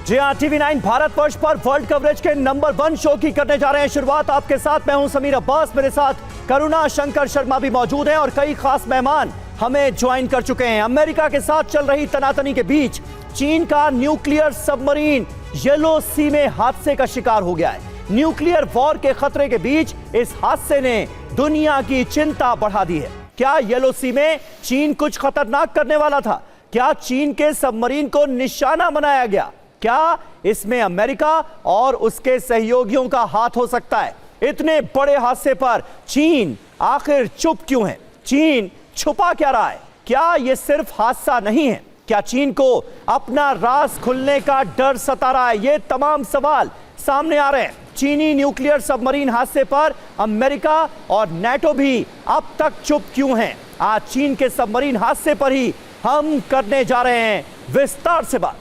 जी हाँ, TV9 भारतवर्ष पर world coverage के नंबर 1 शो की करने जा रहे हैं शुरुआत। आपके साथ मैं हूं समीर अब्बास, मेरे साथ करुणा शंकर शर्मा भी मौजूद हैं और कई खास मेहमान हमें ज्वाइन कर चुके हैं। अमेरिका के साथ चल रही तनातनी के बीच चीन का न्यूक्लियर सबमरीन येलो सी में हादसे का शिकार हो गया है। न्यूक्लियर वॉर के खतरे के बीच इस हादसे ने दुनिया की चिंता बढ़ा दी है। क्या येलो सी में चीन कुछ खतरनाक करने वाला था? क्या चीन के सबमरीन को निशाना बनाया गया? क्या इसमें अमेरिका और उसके सहयोगियों का हाथ हो सकता है? इतने बड़े हादसे पर चीन आखिर चुप क्यों है? चीन छुपा क्या रहा है? क्या यह सिर्फ हादसा नहीं है? क्या चीन को अपना राज खुलने का डर सता रहा है? ये तमाम सवाल सामने आ रहे हैं। चीनी न्यूक्लियर सबमरीन हादसे पर अमेरिका और नेटो भी अब तक चुप क्यों हैं? आज चीन के सबमरीन हादसे पर ही हम करने जा रहे हैं विस्तार से बात।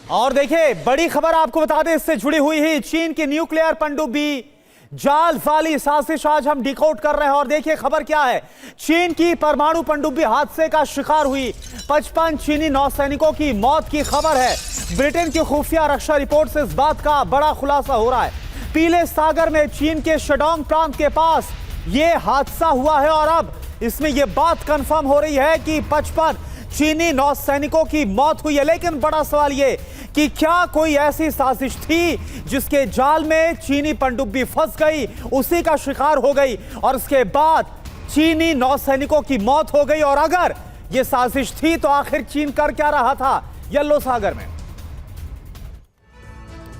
और देखिए, बड़ी खबर आपको बता दें, इससे जुड़ी हुई ही चीन की न्यूक्लियर पनडुब्बी जाल वाली साजिश आज हम डिकोड कर रहे हैं। और देखिए खबर क्या है, चीन की परमाणु पनडुब्बी हादसे का शिकार हुई 55 चीनी नौसैनिकों की मौत की खबर है। ब्रिटेन की खुफिया रक्षा रिपोर्ट से इस बात का बड़ा खुलासा हो रहा है। पीले सागर में चीन के शेडोंग प्रांत के पास यह हादसा हुआ है और अब इसमें यह बात कंफर्म हो रही है कि 55 चीनी नौसैनिकों की मौत हुई है। लेकिन बड़ा सवाल यह कि क्या कोई ऐसी साजिश थी जिसके जाल में चीनी पनडुब्बी फंस गई, उसी का शिकार हो गई और उसके बाद चीनी नौसैनिकों की मौत हो गई? और अगर यह साजिश थी तो आखिर चीन कर क्या रहा था येलो सागर में?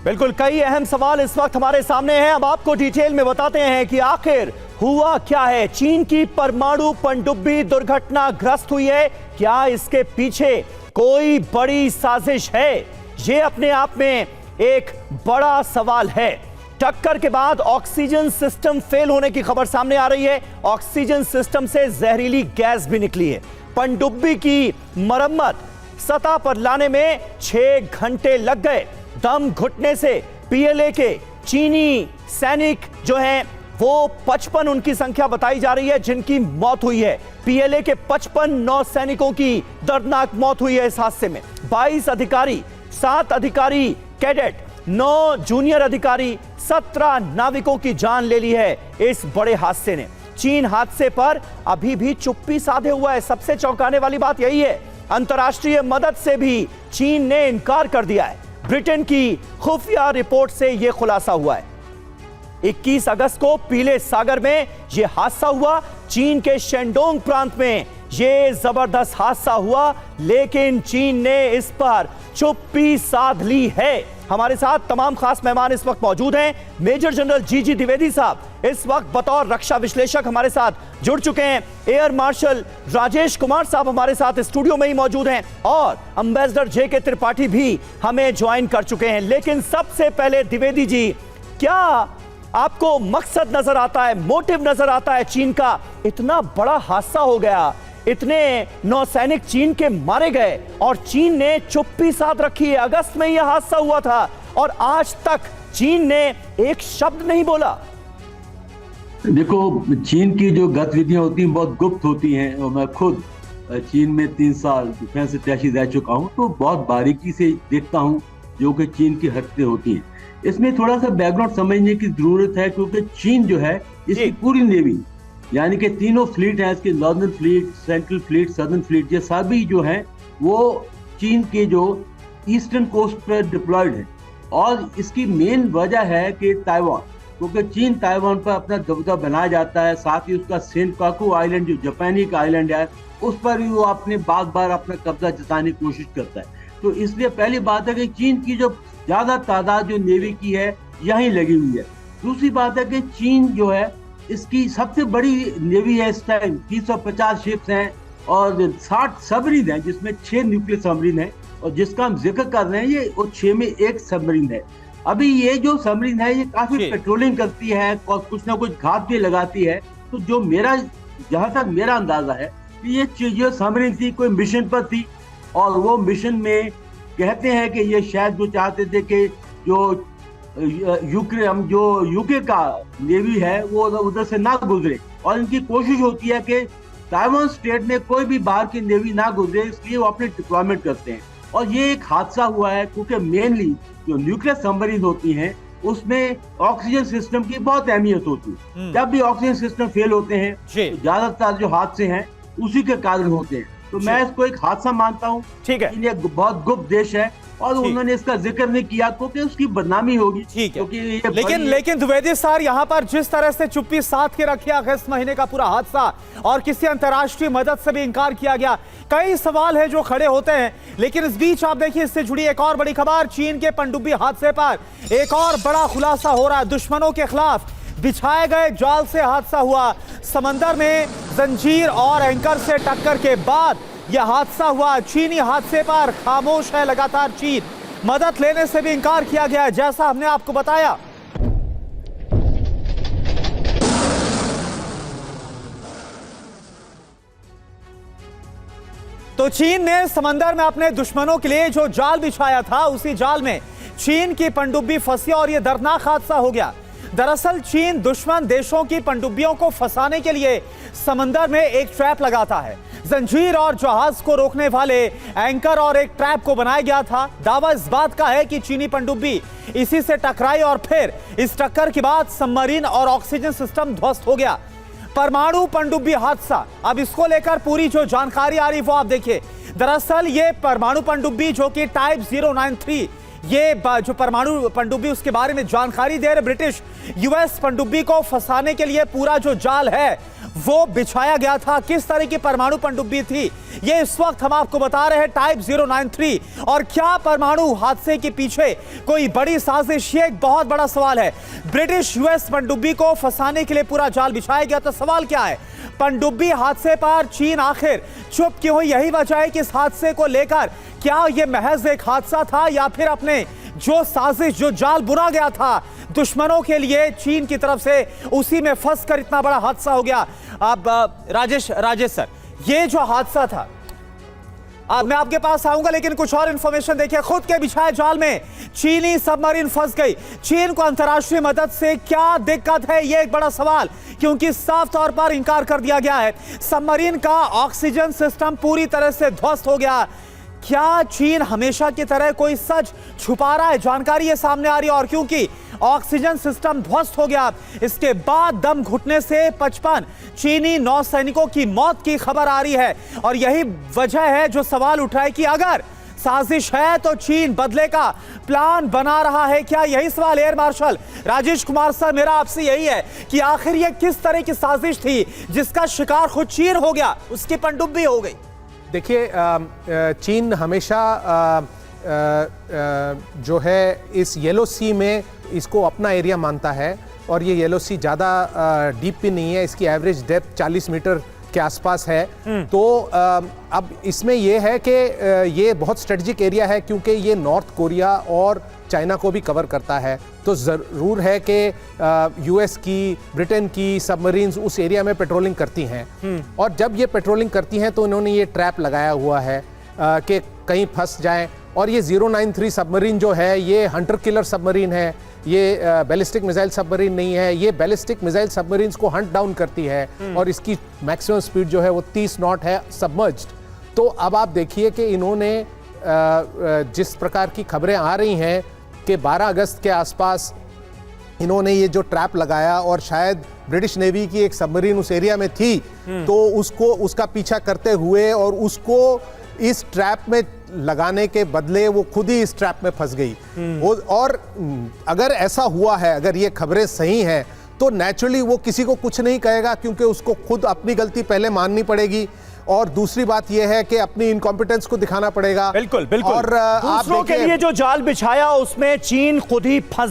बिल्कुल, कई अहम सवाल इस वक्त हमारे सामने हैं। अब आपको डिटेल में बताते हैं कि आखिर हुआ क्या है। चीन की परमाणु पनडुब्बी दुर्घटनाग्रस्त हुई है। क्या इसके पीछे कोई बड़ी साजिश है? यह अपने आप में एक बड़ा सवाल है। टक्कर के बाद ऑक्सीजन सिस्टम फेल होने की खबर सामने आ रही है। ऑक्सीजन सिस्टम से जहरीली गैस भी निकली है। पनडुब्बी की मरम्मत सतह पर लाने में 6 घंटे लग गए। दम घुटने से पीएलए के चीनी सैनिक जो हैं वो 55 उनकी संख्या बताई जा रही है जिनकी मौत हुई है। पीएलए के 55 नौसैनिकों की दर्दनाक मौत हुई है इस हादसे में। 22 अधिकारी, 7 अधिकारी कैडेट, 9 जूनियर अधिकारी, 17 नाविकों की जान ले ली है इस बड़े हादसे ने। चीन हादसे पर अभी भी चुप्पी साधे हुआ है। सबसे चौंकाने वाली बात यही है, अंतर्राष्ट्रीय मदद से भी चीन ने इनकार कर दिया है। ब्रिटेन की खुफिया रिपोर्ट से यह खुलासा हुआ है। 21 अगस्त को पीले सागर में यह हादसा हुआ। चीन के शेंडोंग प्रांत में यह जबरदस्त हादसा हुआ, लेकिन चीन ने इस पर चुप्पी साध ली है। हमारे साथ तमाम खास मेहमान इस वक्त मौजूद हैं। मेजर जनरल जीजी द्विवेदी साहब इस वक्त बतौर रक्षा विश्लेषक हमारे साथ जुड़ चुके हैं। एयर मार्शल राजेश कुमार साहब हमारे साथ स्टूडियो में ही मौजूद हैं और एम्बेसडर जेके त्रिपाठी भी हमें ज्वाइन कर चुके हैं। लेकिन सबसे पहले द्विवेदी जी, क्या आपको मकसद नजर आता है, मोटिव नजर आता है चीन का? इतना बड़ा हादसा हो गया, इतने नौसैनिक चीन के मारे गए और चीन ने चुप्पी साध रखी है। अगस्त में यह हादसा हुआ था और आज तक चीन ने एक शब्द नहीं बोला। देखो, चीन की जो गतिविधियां होती हैं बहुत गुप्त होती हैं और मैं खुद चीन में 3 साल डिफेंस अटैची रह चुका हूं, तो बहुत बारीकी से देखता हूं जो कि चीन की हरकतें होती हैं। इसमें थोड़ा सा बैकग्राउंड समझने की जरूरत है, क्योंकि चीन जो है इसकी पूरी नेवी, यानी कि तीनों फ्लीट है इसके, northern fleet, central fleet, southern fleet, ये सभी जो हैं वो चीन के जो ईस्टर्न कोस्ट पर डिप्लॉयड है। और इसकी मेन वजह है कि ताइवान, क्योंकि चीन ताइवान पर अपना दबदबा बनाया जाता है। साथ ही उसका सेनकाकू आइलैंड जो जापानी का आइलैंड है उस पर भी वो अपने बार बार अपना कब्जा जताने की कोशिश करता है। तो इसलिए पहली बात है कि चीन की जो ज्यादा तादाद जो नेवी की है यहीं लगी हुई है। दूसरी बात है कि चीन जो है इसकी सबसे बड़ी नेवी है इस टाइम, 350 शिप्स हैं और 60 सबमरीन हैं, जिसमें 6 न्यूक्लियर सबमरीन हैं और जिसका हम जिक्र कर रहे हैं ये 6 में 1 सबमरीन है। अभी ये जो सबमरीन है ये काफी पेट्रोलिंग करती है और कुछ ना कुछ घात भी लगाती है। तो जो जहां तक मेरा अंदाजा है कि ये सबमरीन थी कोई मिशन पर थी और वो मिशन में कहते हैं कि ये शायद वो चाहते थे कि जो यूके का नेवी है वो उधर से ना गुजरे, और इनकी कोशिश होती है कि ताइवान स्टेट में कोई भी बाहर की नेवी ना गुजरे, इसलिए वो अपने डिप्लॉयमेंट करते हैं। और ये एक हादसा हुआ है क्योंकि मेनली जो न्यूक्लियर सबमरीन होती हैं उसमें ऑक्सीजन सिस्टम की बहुत अहमियत होती है। जब भी ऑक्सीजन सिस्टम फेल होते हैं तो ज्यादातर जो हादसे हैं उसी के कारण होते हैं। तो मैं इसको एक हादसा मानता हूँ। ठीक है, ये बहुत गुप्त देश है और उन्होंने इसका जिक्र नहीं किया क्योंकि उसकी बदनामी होगी। ठीक है, लेकिन द्विवेदी सर, यहाँ पर जिस तरह से चुप्पी साध के रखी अगस्त महीने का पूरा हादसा और किसी अंतर्राष्ट्रीय मदद से भी इंकार किया गया, कई सवाल है जो खड़े होते हैं। लेकिन इस बीच आप देखिए, इससे जुड़ी एक और बड़ी खबर, चीन के पनडुब्बी हादसे पर एक और बड़ा खुलासा हो रहा है। दुश्मनों के खिलाफ बिछाए गए जाल से हादसा हुआ। समंदर में जंजीर और एंकर से टक्कर के बाद यह हादसा हुआ। चीनी हादसे पर खामोश है लगातार चीन, मदद लेने से भी इंकार किया गया है, जैसा हमने आपको बताया। तो चीन ने समंदर में अपने दुश्मनों के लिए जो जाल बिछाया था, उसी जाल में चीन की पनडुब्बी फंसी और यह दर्दनाक हादसा हो गया। दरअसल चीन दुश्मन देशों की पनडुब्बियों को फंसाने के लिए समंदर में एक ट्रैप लगाता है। जंजीर और जहाज को रोकने वाले एंकर और एक ट्रैप को बनाया गया था। दावा इस बात का है कि चीनी पनडुब्बी इसी से टकराई और फिर इस टक्कर के बाद सबमरीन और ऑक्सीजन सिस्टम ध्वस्त हो गया। परमाणु पनडुब्बी हादसा, अब इसको लेकर पूरी जो जानकारी आ रही वो आप देखिए। दरअसल ये परमाणु पनडुब्बी जो कि टाइप 093, ये जो परमाणु पनडुब्बी उसके बारे में जानकारी दे रहे ब्रिटिश यूएस पनडुब्बी को फंसाने के लिए पूरा जो जाल है वो बिछाया गया था। किस तरह की परमाणु पनडुब्बी थी ये इस वक्त हम आपको बता रहे हैं, टाइप 093। और क्या परमाणु हादसे के पीछे कोई बड़ी साजिश, ये एक बहुत बड़ा सवाल है। ब्रिटिश यूएस पनडुब्बी को फंसाने के लिए पूरा जाल बिछाया गया, तो सवाल क्या है, पनडुब्बी हादसे पर चीन आखिर चुप क्यों हुई? यही वजह है कि इस हादसे को लेकर क्या यह महज एक हादसा था या फिर अपने जो साजिश, जो जाल बुना गया था दुश्मनों के लिए चीन की तरफ से, उसी में फंसकर इतना बड़ा हादसा हो गया। अब राजेश सर, ये जो हादसा था, मैं आपके पास आऊंगा, लेकिन कुछ और इंफॉर्मेशन देखिए। खुद के बिछाए जाल में चीनी सबमरीन फंस गई। चीन को अंतर्राष्ट्रीय मदद से क्या दिक्कत है, यह एक बड़ा सवाल, क्योंकि साफ तौर पर इंकार कर दिया गया है। सबमरीन का ऑक्सीजन सिस्टम पूरी तरह से ध्वस्त हो गया। क्या चीन हमेशा की तरह कोई सच छुपा रहा है? जानकारी ये सामने आ रही है, और क्योंकि ऑक्सीजन सिस्टम ध्वस्त हो गया, इसके बाद दम घुटने से 55 चीनी नौसैनिकों की मौत की खबर आ रही है। और यही वजह है जो सवाल उठ रहा है कि अगर साजिश है तो चीन बदले का प्लान बना रहा है क्या? यही सवाल air marshal Rajesh Kumar sir, मेरा आपसे यही है कि आखिर ये किस तरह की साजिश थी जिसका शिकार खुद चीन हो गया, उसकी पनडुब्बी हो गई? देखिए, चीन हमेशा जो है इस येलो सी में इसको अपना एरिया मानता है, और ये येलो सी ज़्यादा डीप भी नहीं है, इसकी एवरेज डेप्थ 40 मीटर के आसपास है। तो अब इसमें ये है कि ये बहुत स्ट्रेटजिक एरिया है, क्योंकि ये नॉर्थ कोरिया और चाइना को भी कवर करता है। तो ज़रूर है कि यूएस की, ब्रिटेन की सबमरीन्स उस एरिया में पेट्रोलिंग करती हैं, और जब ये पेट्रोलिंग करती हैं तो इन्होंने ये ट्रैप लगाया हुआ है कि कहीं फंस जाएं। और ये 093 सबमरीन जो है ये हंटर किलर सबमरीन है, ये बैलिस्टिक मिसाइल सबमरीन नहीं है। ये बैलिस्टिक मिसाइल सबमरीन्स को हंट डाउन करती है, और इसकी मैक्सिमम स्पीड जो है वो 30 नॉट है सबमर्ज्ड। तो अब आप देखिए कि इन्होंने जिस प्रकार की खबरें आ रही हैं कि 12 अगस्त के आसपास इन्होंने ये जो ट्रैप लगाया, और शायद ब्रिटिश नेवी की एक सबमरीन उस एरिया में थी, तो उसका पीछा करते हुए और उसको इस ट्रैप में लगाने के बदले वो खुद ही इस ट्रैप में फंस गई। और अगर ऐसा हुआ है, अगर ये खबरें सही हैं, तो नेचुरली वो किसी को कुछ नहीं कहेगा, क्योंकि उसको खुद अपनी गलती पहले माननी पड़ेगी, और दूसरी बात यह है कि अपनी इनकॉम्पिटेंस को दिखाना पड़ेगा। बिल्कुल बिल्कुल। और दूसरों के लिए जो जाल बिछाया उसमें चीन खुद ही फंस